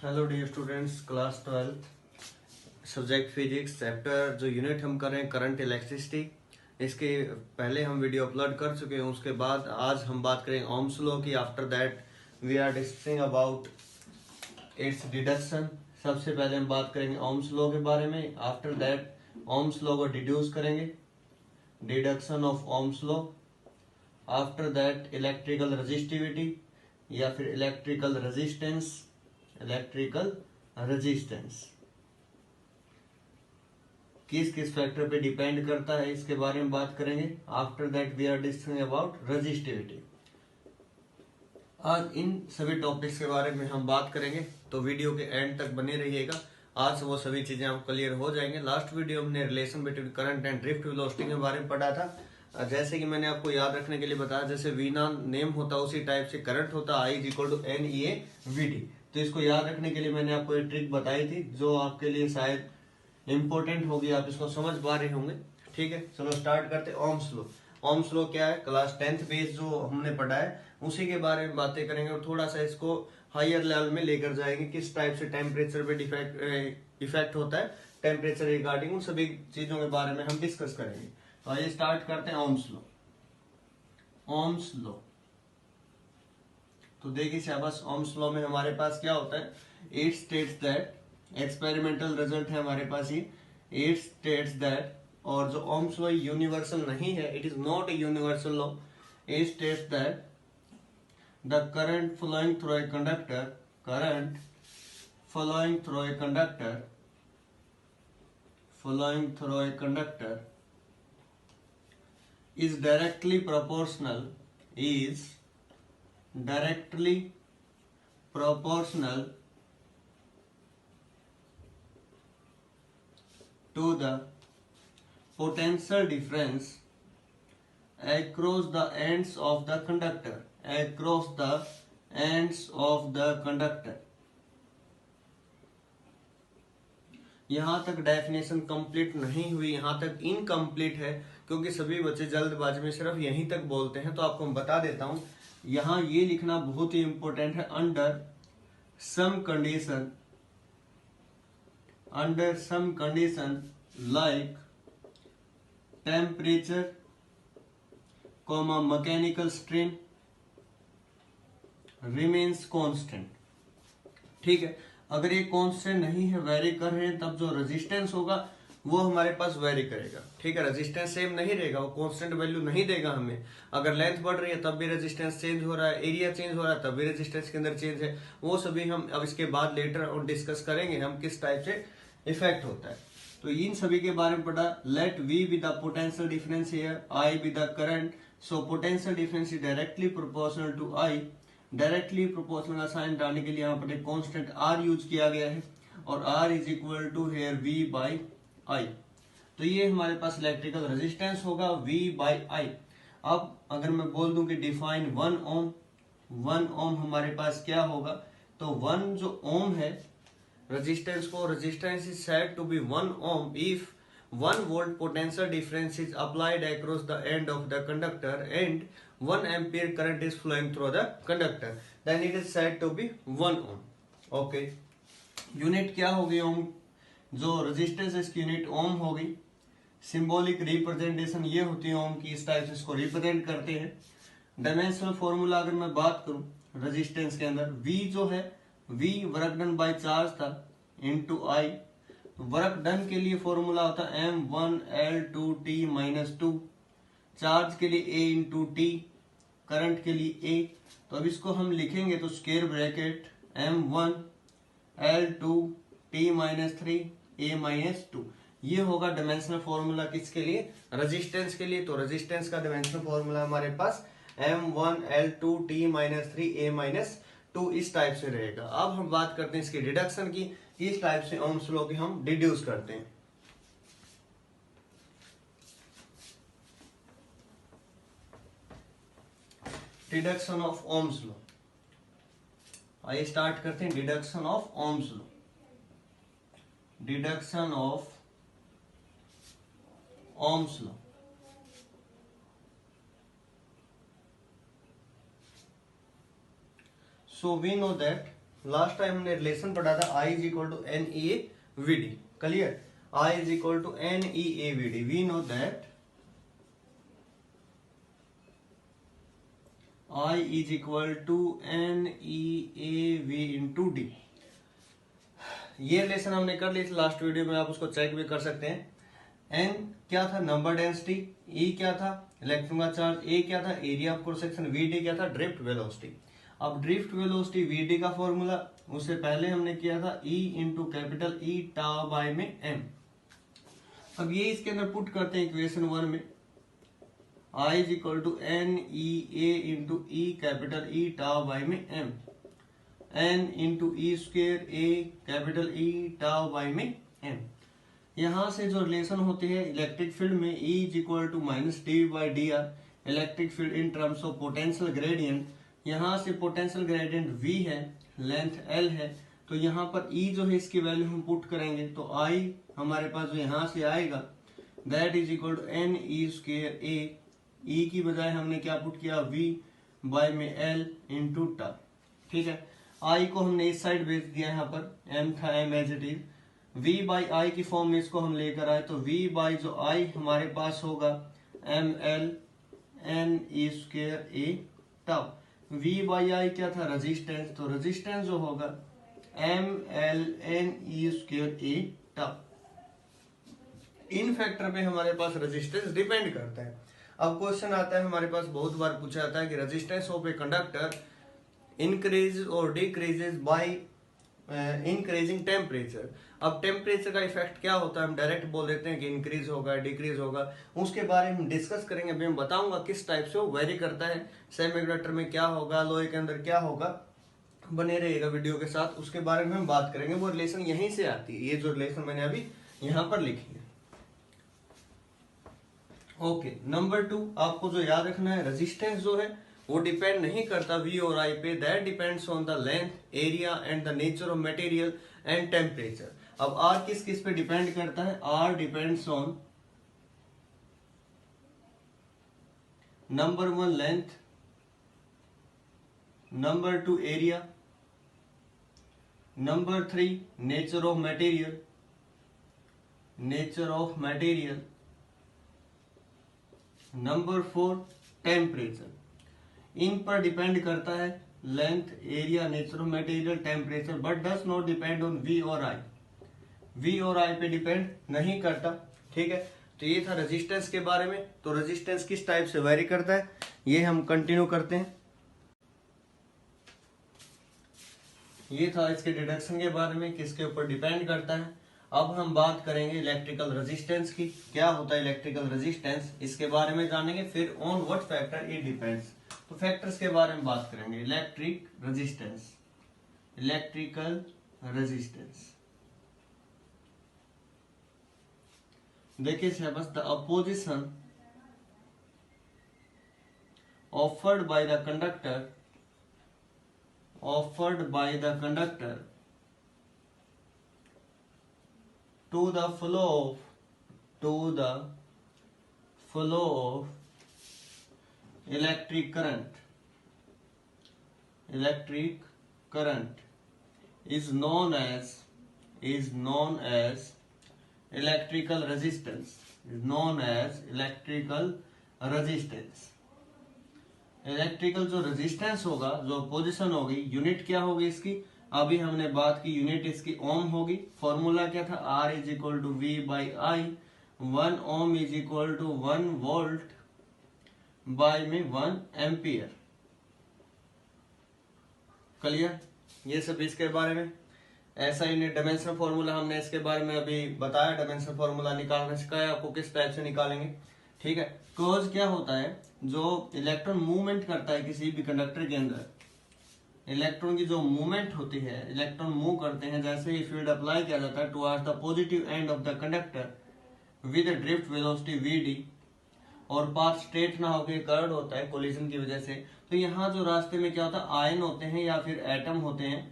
Hello dear students, class 12 subject physics chapter जो unit हम कर रहे हैं करंट इलेक्ट्रिसिटी। इसके पहले हम वीडियो अपलोड कर चुके हैं। उसके बाद आज हम बात करेंगे ओम्स लॉ की। After that we are discussing about its deduction. सबसे पहले हम बात करेंगे ओम्स लॉ के बारे में। आफ्टर दैट ओम्स लॉ को डिड्यूस करेंगे, deduction of ohm's law. After that electrical resistivity या फिर इलेक्ट्रिकल रेजिस्टेंस, इलेक्ट्रिकल रेजिस्टेंस किस किस फैक्टर पे डिपेंड करता है इसके बारे में बात करेंगे। After that we are discussing about resistivity. आज इन सभी टॉपिक्स के बारे में हम बात करेंगे, तो वीडियो के एंड तक बने रहिएगा। आज वो सभी चीजें आपको क्लियर हो जाएंगे। लास्ट वीडियो हमने relation between current and drift velocity के बारे में पढ़ा था। जैसे कि मैंने आपको याद रखने के लिए बताया, जैसे वी नेम होता है उसी टाइप से करंट होता है, I is equal to NEA/VT। तो इसको याद रखने के लिए मैंने आपको एक ट्रिक बताई थी जो आपके लिए शायद इंपॉर्टेंट होगी, आप इसको समझ पा रहे होंगे। ठीक है, चलो स्टार्ट करते हैं। Ohm's law. ओम्स लॉ क्या है? क्लास 10th बेस जो हमने पढ़ा है उसी के बारे में बातें करेंगे और थोड़ा सा इसको हायर लेवल में लेकर जाएंगे। किस टाइप से टेम्परेचर पे इफेक्ट होता है, टेम्परेचर रिगार्डिंग, उन सभी चीजों के बारे में हम डिस्कस करेंगे। तो आइए स्टार्ट करते हैं ओम्स लॉ। ओम्स लॉ तो देखिए शाबाश, ओम्स लॉ में हमारे पास क्या होता है? It states that, experimental result है हमारे पास ये। इट स्टेट्स दैट, और जो ओम्स लॉ यूनिवर्सल नहीं है, it is not a universal law. It states that the current flowing through a conductor, current flowing through a conductor, flowing through a conductor is directly proportional, is directly proportional to the potential difference across the ends of the conductor, across the ends of the conductor। यहां तक definition complete नहीं हुई, यहां तक incomplete है क्योंकि सभी बच्चे जल्दबाजी में सिर्फ यहीं तक बोलते हैं। तो आपको मैं बता देता हूं, यहां ये लिखना बहुत ही इंपॉर्टेंट है। Under some condition, under some condition like temperature comma mechanical strain remains constant. ठीक है, अगर ये कांस्टेंट नहीं है, वेरी कर रहे हैं, तब जो रेजिस्टेंस होगा वो हमारे पास वेरी करेगा। ठीक है, रेजिस्टेंस सेम नहीं रहेगा, वो कांस्टेंट वैल्यू नहीं देगा हमें। अगर लेंथ बढ़ रही है तब भी रेजिस्टेंस चेंज हो रहा है, एरिया चेंज हो रहा है तब भी रेजिस्टेंस के अंदर चेंज है। वो सभी हम अब इसके बाद लेटर और डिस्कस करेंगे हम किस टाइप से इफेक्ट होता है। तो इन सभी के बारे में पढ़ा। Let V be the potential difference here, I be the current. So potential difference is directly proportional to I। Directly proportional का साइन डालने के लिए यहाँ पर एक कांस्टेंट R यूज किया गया है और R is equal to here V by I। तो ये हमारे पास इलेक्ट्रिकल रेजिस्टेंस होगा V बाई I। अब अगर मैं बोल दूं कि डिफाइन 1 ओम, 1 ओम हमारे पास क्या होगा? तो 1 जो ओम है रेजिस्टेंस को, resistance is said to be 1 ohm if 1 volt potential difference is applied across the end of the conductor and 1 ampere current is flowing through the conductor, then it is said to be 1 ohm। okay, unit क्या होगी ओम? जो resistance है इसकी unit ओम होगी। Symbolic representation ये होती है ओम की, इस टाइप से इसको रिप्रेजेंट करते हैं। डायमेंशनल फॉर्मूला अगर मैं बात करूं रेजिस्टेंस के अंदर, V जो है, V work done by charge था इनटू I। वर्क डन के लिए फॉर्मूला होता है M1L2T-2, चार्ज के लिए A इंटू टी, करंट के लिए A। तो अब इसको हम लिखेंगे तो स्क्वायर ब्रैकेट M1L2T-3A-2, ये होगा डायमेंशनल फॉर्मूला किसके लिए? रेजिस्टेंस के लिए। तो रेजिस्टेंस का डायमेंशनल फॉर्मूला हमारे पास M1L2T-3A-2 इस टाइप से रहेगा। अब हम बात करते हैं इसकी डिडक्शन की, इस टाइप से ओम्स लॉ की हम डिड्यूस करते हैं। डिडक्शन ऑफ ओम्स लॉ, आइए स्टार्ट करते हैं। Deduction of ohm's law, deduction of ohm's law. So we know that last time हमने रिलेशन पढ़ा था I is equal to N E A V D. Clear, I is equal to N E A V D. We know that I is equal to N E A V into D. ये relation हमने कर ली थी last video में, आप उसको check भी कर सकते हैं। n क्या था, नंबर डेंसिटी, E क्या था, इलेक्ट्रॉन का चार्ज, A क्या था, area of cross section, VD क्या था, ड्रिफ्ट वेलोसिटी। अब ड्रिफ्ट वेलोसिटी VD का फॉर्मूला उससे पहले हमने किया था E into capital E tau by में m। अब ये इसके अंदर पुट करते हैं इक्वेशन 1 में, I is equal to N E A into E capital E tau by में m, n into E square A capital E tau by में m। यहां से जो रिलेशन होते हैं इलेक्ट्रिक फील्ड में, E is equal to minus D by D R, electric field in terms of potential gradient. यहाँ से पोटेंशियल ग्रेडियंट V है, लेंथ L है, तो यहाँ पर E जो है इसकी वैल्यू हम पुट करेंगे तो I हमारे पास जो यहाँ से आएगा that is equal to N E square A। E की बजाय हमने क्या पुट किया, V बाय में L इंटू टा। ठीक है, I को हमने इस साइड भेज दिया, यहाँ पर M था, M as it is. V by I की फॉर्म में इसको हम लेकर आए तो V बाई जो I हमारे पास होगा M L N E square A tau. V by I क्या था, रेजिस्टेंस, तो रेजिस्टेंस जो होगा M L N E square A tau. इन फैक्टर पे हमारे पास रेजिस्टेंस डिपेंड करता है। अब क्वेश्चन आता है हमारे पास, बहुत बार पूछा जाता है कि resistance of a conductor increase और डिक्रीजेज बाय इंक्रीजिंग टेम्परेचर। अब टेम्परेचर का इफेक्ट क्या होता है, हम डायरेक्ट बोल देते हैं कि इंक्रीज होगा, डिक्रीज होगा, उसके बारे में हम डिस्कस करेंगे। अभी मैं बताऊंगा किस टाइप से वो वेरी करता है, सेमीकंडक्टर में क्या होगा, लोहे के अंदर क्या होगा। बने रहिएगा वीडियो के साथ, उसके बारे में हम बात करेंगे। वो रिलेशन यहीं से आती है, ये जो रिलेशन मैंने अभी यहाँ पर लिखी है। ओके, नंबर 2 आपको जो याद रखना है, रेजिस्टेंस जो है वो डिपेंड नहीं करता V और I पे, that depends on the length, area and the nature of material and temperature. अब R किस किस पे डिपेंड करता है, R depends on number 1 length, number 2 area, number 3 nature of material, nature of material, number 4 temperature. इन पर depend करता है length, area, nature of material, temperature, but does not depend on V और I। V और I पे depend नहीं करता। ठीक है, तो ये था रेजिस्टेंस के बारे में। तो रेजिस्टेंस किस टाइप से वेरी करता है ये हम कंटिन्यू करते हैं। ये था इसके डिडक्शन के बारे में, किसके ऊपर डिपेंड करता है। अब हम बात करेंगे इलेक्ट्रिकल रेजिस्टेंस की, क्या होता है इलेक्ट्रिकल रेजिस्टेंस, इसके बारे में जानेंगे। फिर on what factor it depends, तो फैक्टर्स के बारे में बात करेंगे। इलेक्ट्रिक रेजिस्टेंस, इलेक्ट्रिकल रेजिस्टेंस देखिए बस, the opposition offered by the conductor, offered by the conductor to the flow of electric current is known as electrical resistance, electrical जो resistance होगा, जो पोजीशन होगी, यूनिट क्या होगी इसकी, अभी हमने बात की, यूनिट इसकी ओम होगी। फॉर्मूला क्या था, R is equal to V by I. 1 ohm is equal to 1 volt by में 1 एम्पियर। क्लियर, ये सब इसके बारे में। ऐसा ही डायमेंशनल फॉर्मूला हमने इसके बारे में अभी बताया, डायमेंशनल फॉर्मूला निकालना सिखाया आपको किस टाइप से निकालेंगे। ठीक है, कोज क्या होता है, जो इलेक्ट्रॉन मूवमेंट करता है किसी भी कंडक्टर के अंदर, इलेक्ट्रॉन की जो मूवमेंट होती है, इलेक्ट्रॉन मूव करते हैं, जैसे ही फील्ड अप्लाई किया जाता है towards the positive end of the conductor with drift velocity VD, और पाथ स्ट्रेट ना होकर कर्व होता है कोलिजन की वजह से, तो यहाँ जो रास्ते में क्या होता है, आयन होते हैं या फिर एटम होते हैं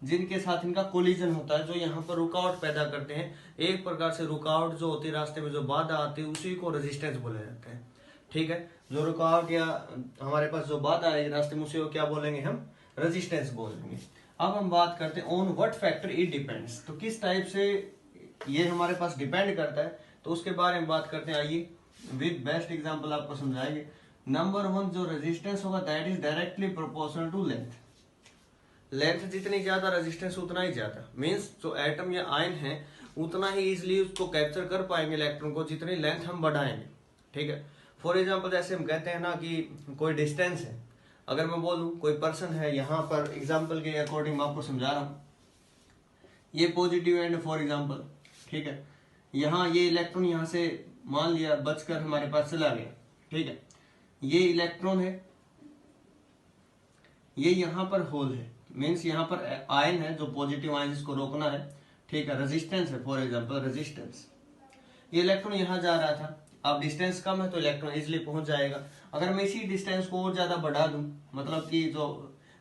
जिनके साथ इनका कोलिजन होता है, जो यहाँ पर रुकावट पैदा करते हैं। एक प्रकार से रुकावट जो होती है, रास्ते में जो बाधा आती है, उसी को रेजिस्टेंस बोला जाता है। ठीक है, जो रुकावट या हमारे पास जो बाधा आएगी रास्ते में, उसी को क्या बोलेंगे हम, रेजिस्टेंस बोल देंगे। अब हम बात करते हैं on what factor it depends, तो किस टाइप से ये हमारे पास डिपेंड करता है, तो उसके बारे में बात करते हैं। आइए विद बेस्ट एग्जांपल आपको समझाएंगे। नंबर 1, जो रेजिस्टेंस होगा that is directly proportional to length. Length जितनी ज्यादा रेजिस्टेंस उतना ही ज्यादा, मींस जो एटम या आयन है उतना ही इजिली उसको कैप्चर कर पाएंगे इलेक्ट्रॉन को जितनी लेंथ हम बढ़ाएंगे। ठीक है, फॉर एग्जांपल जैसे हम कहते हैं ना कि कोई डिस्टेंस है, अगर मैं बोलूं कोई पर्सन है, यहाँ पर एग्जांपल के अकॉर्डिंग मैं आपको समझा रहा हूँ, ये पॉजिटिव एंड फॉर एग्जांपल, ठीक है, यहाँ ये इलेक्ट्रॉन यहाँ से मान लिया बचकर हमारे पास चला गया। ठीक है, ये इलेक्ट्रॉन है, ये यहाँ पर होल है, मीन्स यहाँ पर आयन है जो पॉजिटिव आयन जिसको रोकना है। ठीक है, रेजिस्टेंस है, फॉर एग्जांपल रेजिस्टेंस, ये इलेक्ट्रॉन यहाँ जा रहा था, अब डिस्टेंस कम है तो इलेक्ट्रॉन इजिली पहुंच जाएगा। अगर मैं इसी डिस्टेंस को और ज्यादा बढ़ा दूं, मतलब कि जो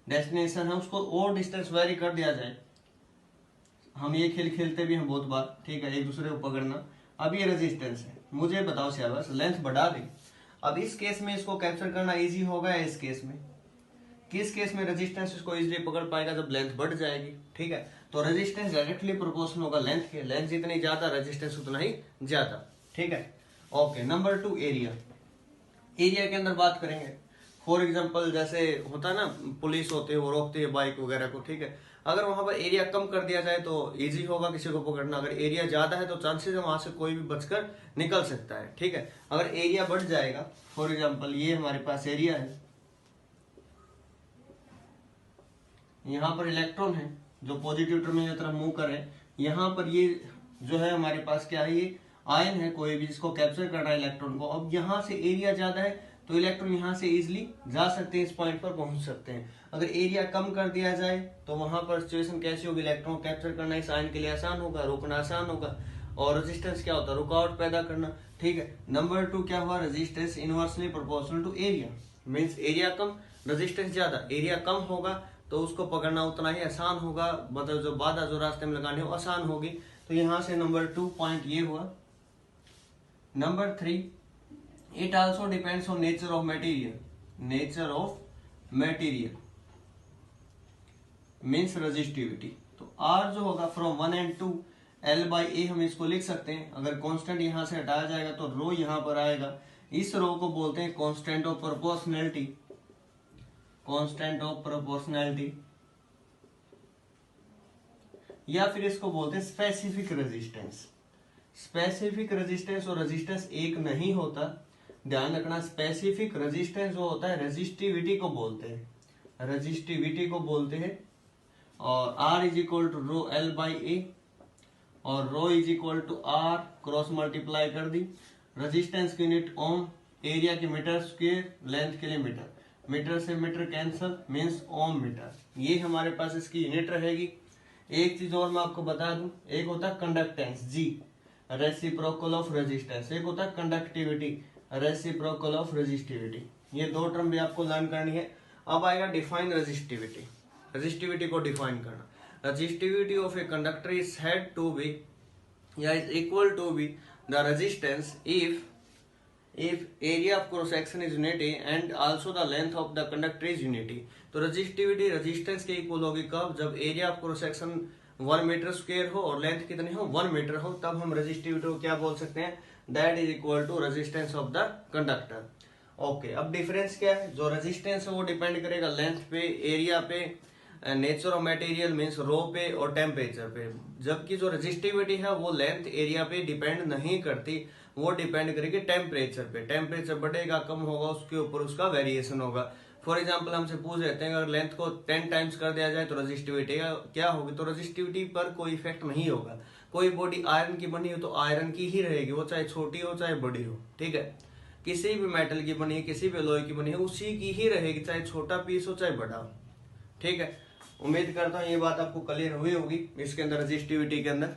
डेस्टिनेशन है उसको और डिस्टेंस वेरी कर दिया जाए, हम ये खेल खेलते भी हैं बहुत बार, ठीक है, एक दूसरे को पकड़ना। अब ये रेजिस्टेंस है, मुझे बताओ शाबाश लेंथ बढ़ा दी, अब इस केस में इसको कैप्चर करना इजी होगा या इस केस में? किस केस में रेजिस्टेंस इसको इजीली पकड़ पाएगा? जब लेंथ बढ़ जाएगी। ठीक है, तो रेजिस्टेंस डायरेक्टली प्रोपोर्शनल होगा लेंथ के, लेंथ जितनी ज्यादा रेजिस्टेंस उतना ही ज्यादा। ठीक है, ओके। Number 2, area. एरिया के अंदर बात करेंगे, फॉर एग्जांपल जैसे होता है ना, पुलिस होते हैं वो रोकते हैं बाइक वगैरह को। ठीक है, अगर वहां पर एरिया कम कर दिया जाए तो इजी होगा किसी को पकड़ना, अगर एरिया ज्यादा है तो चांसेस है वहां से कोई भी बचकर निकल सकता है। ठीक है, अगर एरिया बढ़ जाएगा, फॉर एग्जांपल ये हमारे पास एरिया है, यहाँ पर इलेक्ट्रॉन है जो पॉजिटिव टर्मिनल की तरफ मूव कर रहे हैं, यहाँ पर ये जो है हमारे पास क्या है, ये आयन है कोई भी जिसको कैप्चर करना है इलेक्ट्रॉन को। अब यहाँ से एरिया ज्यादा है तो इलेक्ट्रॉन यहाँ से इजिली जा सकते हैं, इस पॉइंट पर पहुंच सकते हैं। अगर एरिया कम कर दिया जाए तो वहां पर सिचुएशन कैसी होगी, इलेक्ट्रॉन कैप्चर करना इस आयन के लिए आसान होगा, रोकना आसान होगा। और रेजिस्टेंस क्या होता है, रुकावट पैदा करना। ठीक है, नंबर 2 क्या हुआ, resistance inversely proportional to area, means area कम रेजिस्टेंस ज्यादा, एरिया कम होगा तो उसको पकड़ना उतना ही आसान होगा, मतलब जो बाधा जो रास्ते में लगानी हो आसान होगी। तो यहाँ से नंबर 2 पॉइंट ये हुआ। Number 3, it also depends on nature of material, nature of material means resistivity. तो R जो होगा फ्रॉम 1 and 2 L/A हम इसको लिख सकते हैं। अगर कांस्टेंट यहां से हटाया जाएगा तो रो यहां पर आएगा, इस रो को बोलते हैं constant of proportionality, constant of proportionality, या फिर इसको बोलते हैं स्पेसिफिक रेजिस्टेंस। स्पेसिफिक रेजिस्टेंस और रेजिस्टेंस एक नहीं होता, ध्यान रखना। स्पेसिफिक रेजिस्टेंस जो होता है रेजिस्टिविटी को बोलते हैं, रेजिस्टिविटी को बोलते हैं। और R is equal to rho L/A, और rho is equal to R cross multiply कर दी। रेजिस्टेंस की यूनिट ओम, एरिया की मीटर स्क्वायर, लेंथ के लिए मीटर, मीटर से metre cancel means ohm metre, ये हमारे पास इसकी यूनिट रहेगी। एक चीज और मैं आपको बता दूं, एक होता है conductance G, reciprocal of resistance, एक होता है कंडक्टिविटी, रेसिप्रोकल ऑफ रेजिस्टिविटी। ये दो टर्म भी आपको लर्न करनी है। अब आएगा डिफाइन रेजिस्टिविटी, रेजिस्टिविटी को डिफाइन करना। Resistivity of a conductor is said to be या is equal to be the resistance if area of cross section is unity and also the length of the conductor is unity। तो resistivity resistance के equal होगी कब, जब area of cross section 1 metre square हो और length कितनी हो 1 metre हो, तब हम रेजिस्टिविटी को क्या बोल सकते हैं, that is equal to resistance of the conductor. Okay, अब डिफरेंस क्या है, जो रेजिस्टेंस है वो डिपेंड करेगा लेंथ पे, एरिया पे, nature of material means rho पे और टेम्परेचर पे, जबकि जो रेजिस्टिविटी है वो लेंथ एरिया पे डिपेंड नहीं करती, वो डिपेंड करेगी टेम्परेचर पे। टेम्परेचर बढ़ेगा कम होगा उसके ऊपर उसका वेरिएशन होगा। फॉर एग्जांपल हमसे पूछ लेते हैं अगर लेंथ को 10 टाइम्स कर दिया जाए तो रेजिस्टिविटी क्या होगी, तो रेजिस्टिविटी पर कोई इफेक्ट नहीं होगा। कोई बॉडी आयरन की बनी हो तो आयरन की ही रहेगी, वो चाहे छोटी हो चाहे बड़ी हो। ठीक है, किसी भी मेटल की बनी है, किसी भी एलॉय की बनी है, उसी की ही रहेगी, चाहे छोटा पीस हो चाहे बड़ा हो। ठीक है, उम्मीद करता हूँ ये बात आपको क्लियर हुई होगी इसके अंदर रेजिस्टिविटी के अंदर।